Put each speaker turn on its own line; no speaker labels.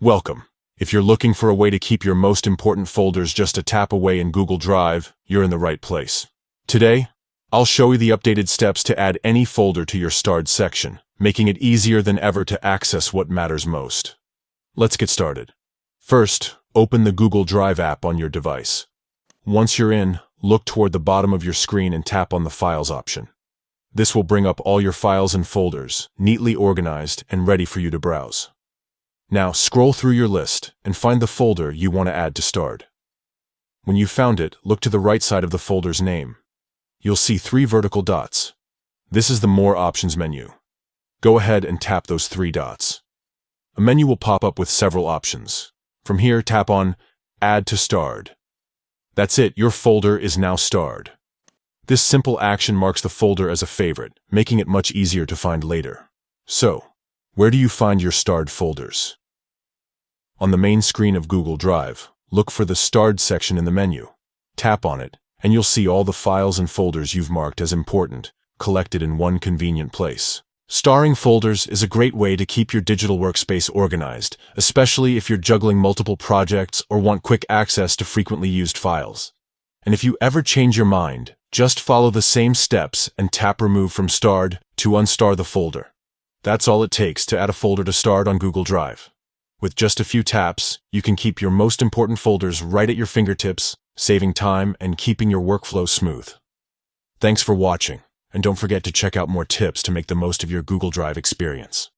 Welcome. If you're looking for a way to keep your most important folders just a tap away in Google Drive, you're in the right place. Today, I'll show you the updated steps to add any folder to your starred section, making it easier than ever to access what matters most. Let's get started. First, open the Google Drive app on your device. Once you're in, look toward the bottom of your screen and tap on the Files option. This will bring up all your files and folders, neatly organized and ready for you to browse. Now scroll through your list and find the folder you want to add to starred. When you've found it, look to the right side of the folder's name. You'll see 3 vertical dots. This is the More Options menu. Go ahead and tap those 3 dots. A menu will pop up with several options. From here, tap on Add to Starred. That's it, your folder is now starred. This simple action marks the folder as a favorite, making it much easier to find later. So, where do you find your starred folders? On the main screen of Google Drive, look for the Starred section in the menu. Tap on it, and you'll see all the files and folders you've marked as important, collected in one convenient place. Starring folders is a great way to keep your digital workspace organized, especially if you're juggling multiple projects or want quick access to frequently used files. And if you ever change your mind, just follow the same steps and tap Remove from Starred to unstar the folder. That's all it takes to add a folder to starred on Google Drive. With just a few taps, you can keep your most important folders right at your fingertips, saving time and keeping your workflow smooth. Thanks for watching, and don't forget to check out more tips to make the most of your Google Drive experience.